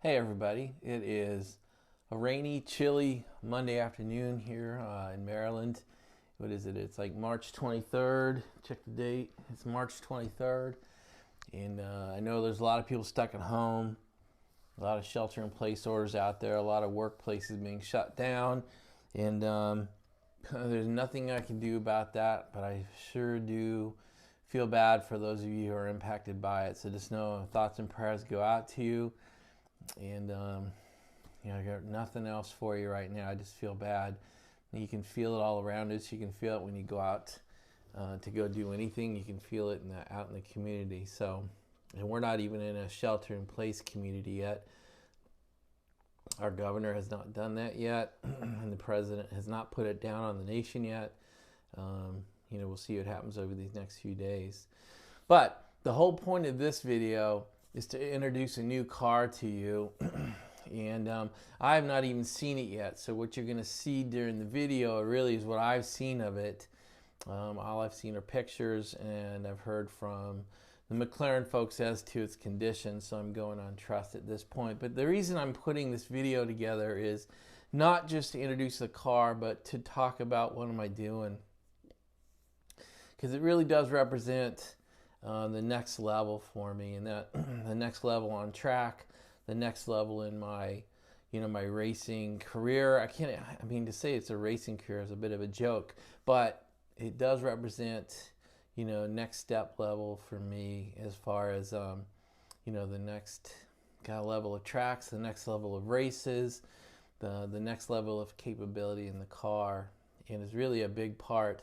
Hey everybody, it is a rainy, chilly Monday afternoon here in Maryland. What is it? It's like March 23rd. Check the date. It's March 23rd. And I know there's a lot of people stuck at home, a lot of shelter in place orders out there, a lot of workplaces being shut down. And there's nothing I can do about that, but I sure do feel bad for those of you who are impacted by it. So just know thoughts and prayers go out to you. And I got nothing else for you right now. I just feel bad. You can feel it all around us. You can feel it when you go out to go do anything. You can feel it out in the community. So, and we're not even in a shelter-in-place community yet. Our governor has not done that yet, and the president has not put it down on the nation yet. We'll see what happens over these next few days. But the whole point of this video is to introduce a new car to you. And I have not even seen it yet. So what you're going to see during the video really is what I've seen of it. All I've seen are pictures, and I've heard from the McLaren folks as to its condition. So I'm going on trust at this point. But the reason I'm putting this video together is not just to introduce the car, but to talk about what am I doing. Because it really does represent the next level for me, and that the next level on track, the next level in my my racing career. To say it's a racing career is a bit of a joke, but it does represent next step level for me as far as the next level of tracks, the next level of races, the next level of capability in the car, and is really a big part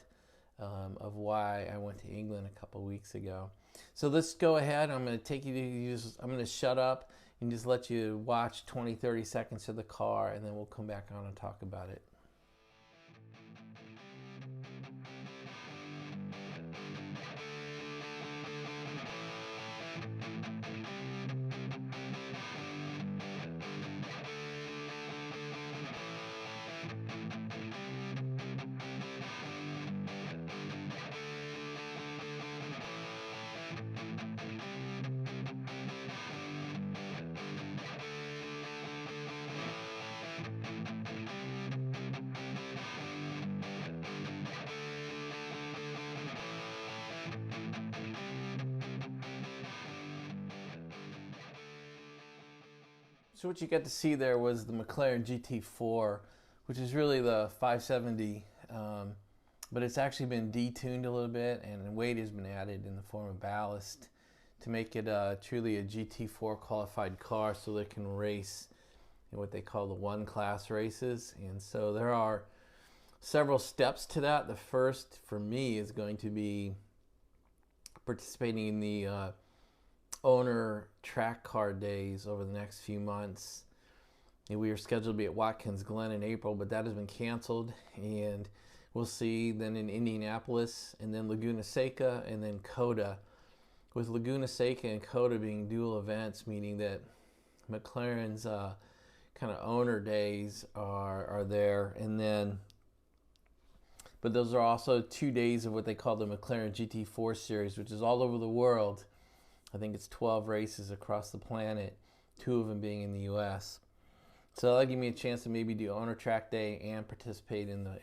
of why I went to England a couple weeks ago. So let's go ahead. I'm going to take you to I'm going to shut up and just let you watch 20-30 seconds of the car, and then we'll come back on and talk about it. So what you got to see there was the McLaren GT4, which is really the 570, but it's actually been detuned a little bit, and weight has been added in the form of ballast to make it truly a GT4 qualified car, so they can race in what they call the one class races. And so there are several steps to that. The first for me is going to be participating in the owner track car days over the next few months. And we were scheduled to be at Watkins Glen in April, but that has been canceled, and we'll see then in Indianapolis, and then Laguna Seca, and then COTA, with Laguna Seca and COTA being dual events, meaning that McLaren's kind of owner days are there, and then but those are also 2 days of what they call the McLaren GT4 series, which is all over the world. I think it's 12 races across the planet, 2 of them being in the U.S. So that'll give me a chance to maybe do owner track day and participate in the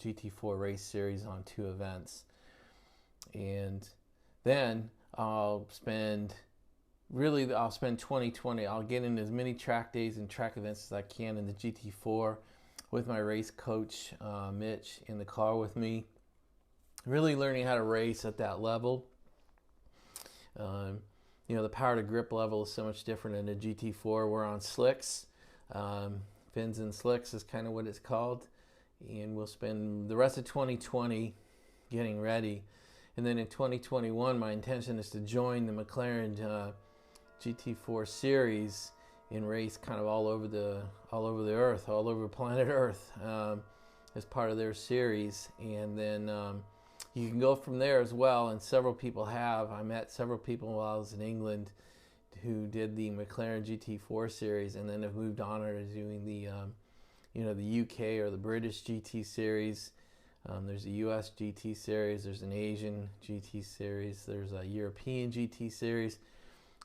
GT4 race series on 2 events. And then I'll spend 2020. I'll get in as many track days and track events as I can in the GT4 with my race coach, Mitch, in the car with me, really learning how to race at that level. The power to grip level is so much different in a GT4. We're on slicks. Fins and slicks is kind of what it's called. And we'll spend the rest of 2020 getting ready. And then in 2021, my intention is to join the McLaren GT4 series and race kind of all over the earth, all over planet Earth, as part of their series. And then you can go from there as well, and several people have. I met several people while I was in England who did the McLaren GT4 series, and then have moved on to doing the UK or the British GT series. There's a US GT series, there's an Asian GT series, there's a European GT series.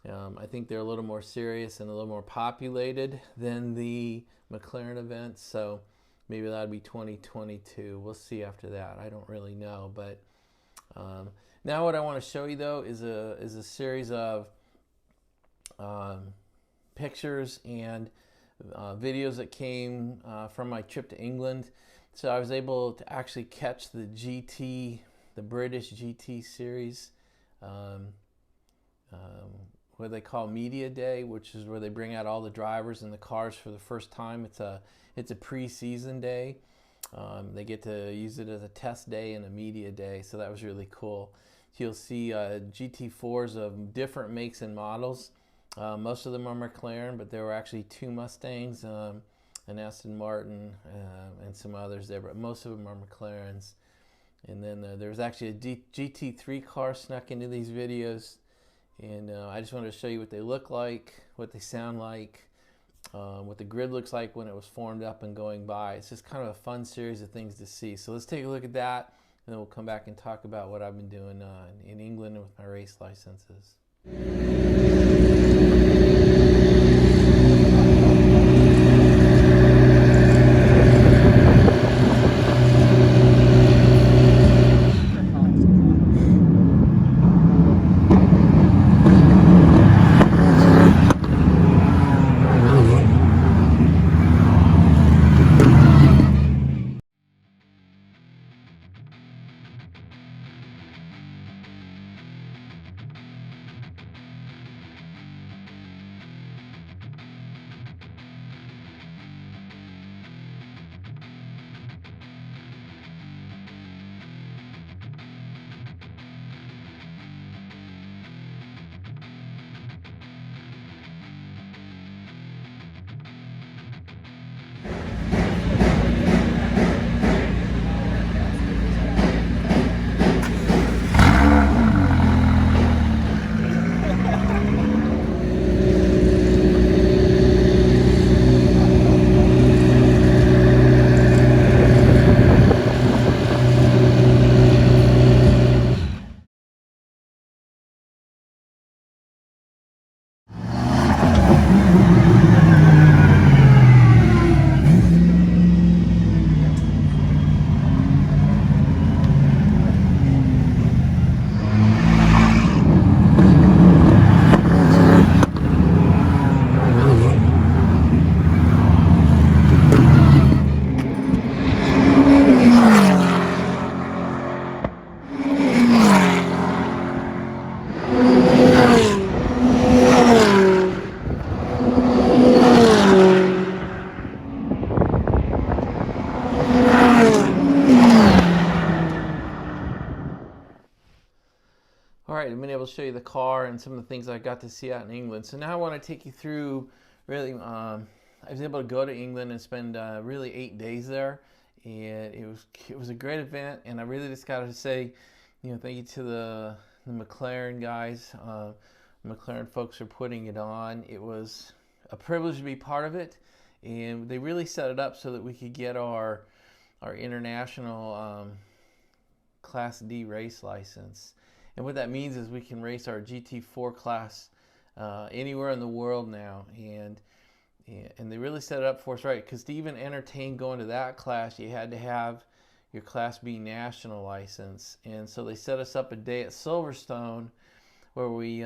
I think they're a little more serious and a little more populated than the McLaren events, so maybe that'll be 2022. We'll see after that. I don't really know, but now what I want to show you though is a series of pictures and videos that came from my trip to England. So I was able to actually catch the British GT series, what they call Media Day, which is where they bring out all the drivers and the cars for the first time. It's a pre-season day. They get to use it as a test day and a media day, so that was really cool. So you'll see GT4s of different makes and models. Most of them are McLaren, but there were actually 2 Mustangs, an Aston Martin, and some others there, but most of them are McLarens. And then there was actually a GT3 car snuck into these videos, and I just wanted to show you what they look like, what they sound like, what the grid looks like when it was formed up and going by. It's just kind of a fun series of things to see. So let's take a look at that, and then we'll come back and talk about what I've been doing in England with my race licenses. Alright, I've been able to show you the car and some of the things I got to see out in England. So now I want to take you through, really, I was able to go to England and spend really 8 days there. And it was a great event, and I really just got to say, thank you to the McLaren guys, McLaren folks for putting it on. It was a privilege to be part of it, and they really set it up so that we could get our international Class D race license. And what that means is we can race our GT4 class anywhere in the world now, and they really set it up for us right, because to even entertain going to that class, you had to have your Class B national license. And so they set us up a day at Silverstone where we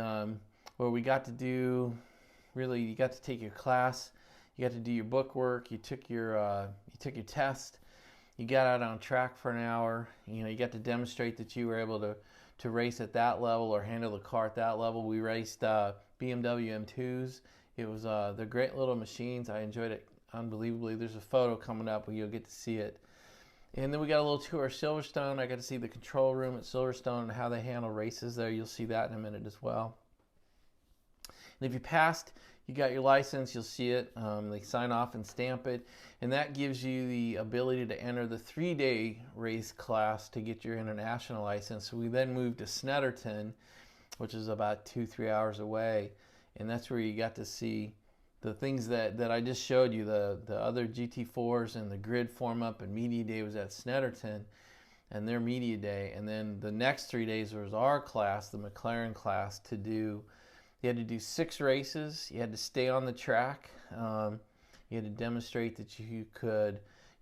got to do, really, you got to take your class, you got to do your book work, you took your test, you got out on track for an hour, you got to demonstrate that you were able to race at that level or handle the car at that level. We raced BMW M2s. It was they're great little machines. I enjoyed it unbelievably. There's a photo coming up where you'll get to see it. And then we got a little tour of Silverstone. I got to see the control room at Silverstone and how they handle races there. You'll see that in a minute as well. And if you passed, you got your license, you'll see it. They sign off and stamp it. And that gives you the ability to enter the 3-day race class to get your international license. So we then moved to Snetterton, which is about 2-3 hours away. And that's where you got to see the things that I just showed you, the other GT4s, and the grid form up, and media day was at Snetterton and their media day. And then the next 3 days was our class, the McLaren class, to do. You had to do 6 races. You had to stay on the track. You had to demonstrate that you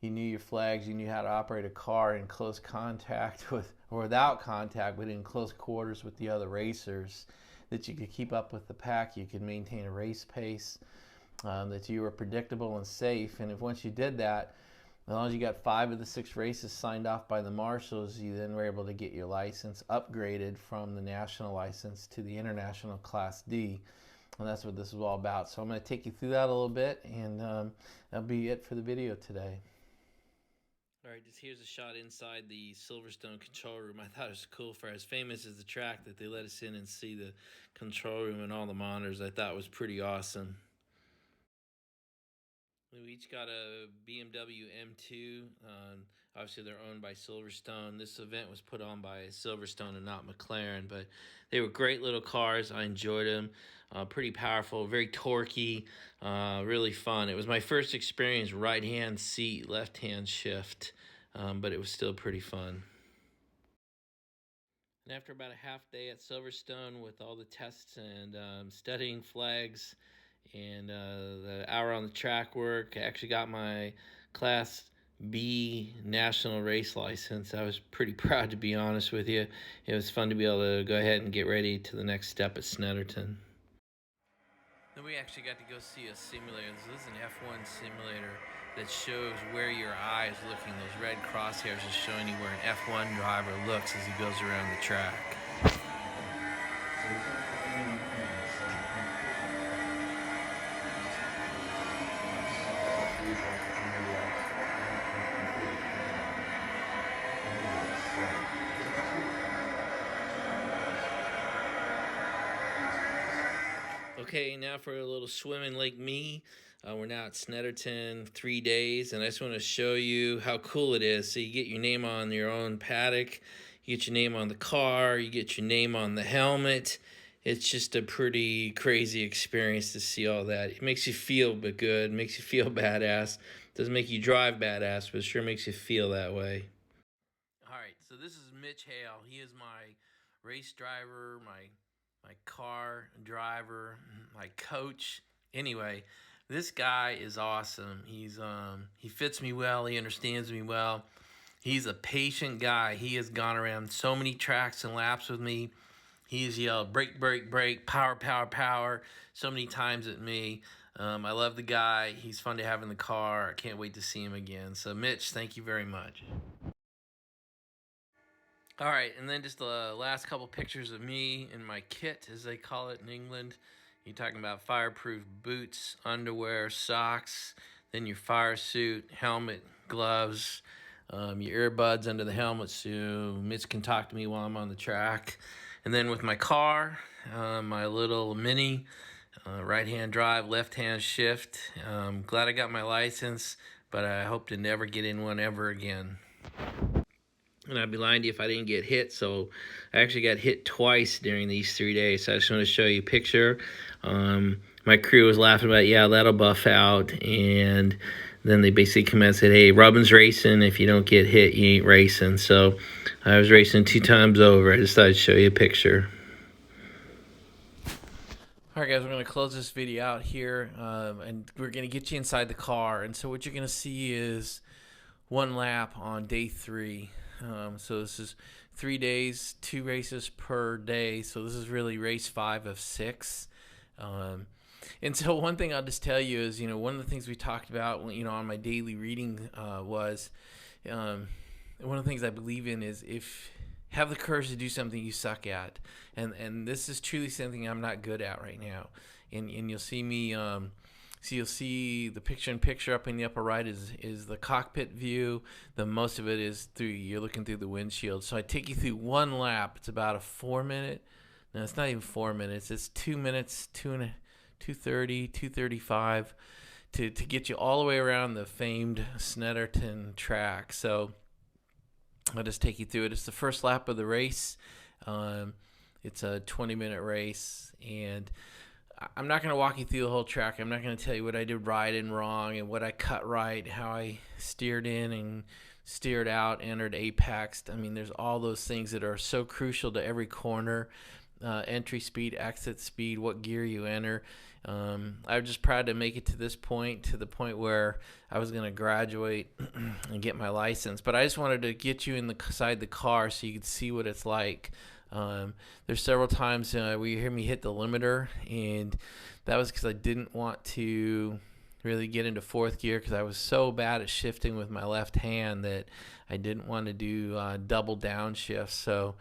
knew your flags, you knew how to operate a car in close contact with, or without contact, but in close quarters with the other racers, that you could keep up with the pack, you could maintain a race pace, that you were predictable and safe. And if once you did that, as long as you got 5 of the 6 races signed off by the marshals, you then were able to get your license upgraded from the national license to the international Class D. And that's what this is all about. So I'm going to take you through that a little bit, and that'll be it for the video today. All right, just here's a shot inside the Silverstone control room. I thought it was cool for as famous as the track that they let us in and see the control room and all the monitors. I thought it was pretty awesome. We each got a BMW M2. Obviously, they're owned by Silverstone. This event was put on by Silverstone and not McLaren, but they were great little cars. I enjoyed them. Pretty powerful, very torquey, really fun. It was my first experience right-hand seat, left-hand shift, but it was still pretty fun. And after about a half day at Silverstone with all the tests and studying flags, and the hour on the track work, I actually got my Class B national race license. I was pretty proud, to be honest with you. It was fun to be able to go ahead and get ready to the next step at Snetterton. Then we actually got to go see a simulator. This is an F1 simulator that shows where your eye is looking. Those red crosshairs are showing you where an F1 driver looks as he goes around the track. Okay, now for a little swimming like me. We're now at Snetterton, 3 days, and I just want to show you how cool it is. So you get your name on your own paddock, you get your name on the car, you get your name on the helmet. It's just a pretty crazy experience to see all that. It makes you feel good, makes you feel badass. Doesn't make you drive badass, but it sure makes you feel that way. All right, so this is Mitch Hale. He is my race driver, my car driver, my coach. Anyway, this guy is awesome. He fits me well. He understands me well. He's a patient guy. He has gone around so many tracks and laps with me. He's yelled brake, brake, brake, power, power, power so many times at me. I love the guy. He's fun to have in the car. I can't wait to see him again. So Mitch, thank you very much. All right, and then just the last couple pictures of me in my kit, as they call it in England. You're talking about fireproof boots, underwear, socks, then your fire suit, helmet, gloves, your earbuds under the helmet so Mitch can talk to me while I'm on the track. And then with my car, my little Mini, right-hand drive, left-hand shift. Glad I got my license, but I hope to never get in one ever again. And I'd be lying to you if I didn't get hit. So I actually got hit twice during these 3 days. So I just want to show you a picture. My crew was laughing about, yeah, that'll buff out. And then they basically come out and said, hey, Robin's racing. If you don't get hit, you ain't racing. So I was racing 2 times over. I just thought I'd show you a picture. All right, guys, we're going to close this video out here. And we're going to get you inside the car. And so what you're going to see is 1 lap on day 3. So this is 3 days, 2 races per day. So this is really race 5 of 6. And so one thing I'll just tell you is, one of the things we talked about, on my daily reading was one of the things I believe in is if have the courage to do something you suck at. And this is truly something I'm not good at right now. And you'll see me, so you'll see the picture-in-picture up in the upper right is the cockpit view. The most of it is you're looking through the windshield. So I take you through 1 lap. It's about a 4-minute. No, it's not even 4 minutes. It's 2 minutes, 2:30, 2:35 to get you all the way around the famed Snetterton track. So I'll just take you through it. It's the first lap of the race. It's a 20-minute race, and I'm not going to walk you through the whole track. I'm not going to tell you what I did right and wrong and what I cut right, how I steered in and steered out, entered apex. I mean, there's all those things that are so crucial to every corner. entry speed, exit speed, what gear you enter. I'm just proud to make it to this point, to the point where I was going to graduate and get my license. But I just wanted to get you inside the car so you could see what it's like. There's several times where you hear me hit the limiter, and that was because I didn't want to really get into fourth gear because I was so bad at shifting with my left hand that I didn't want to do double downshifts. So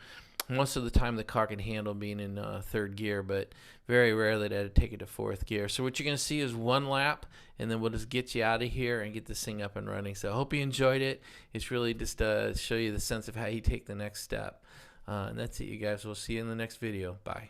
most of the time the car can handle being in third gear, but very rarely did I take it to fourth gear. So what you're going to see is one lap, and then we'll just get you out of here and get this thing up and running. So I hope you enjoyed it. It's really just to show you the sense of how you take the next step. And that's it, you guys. We'll see you in the next video. Bye.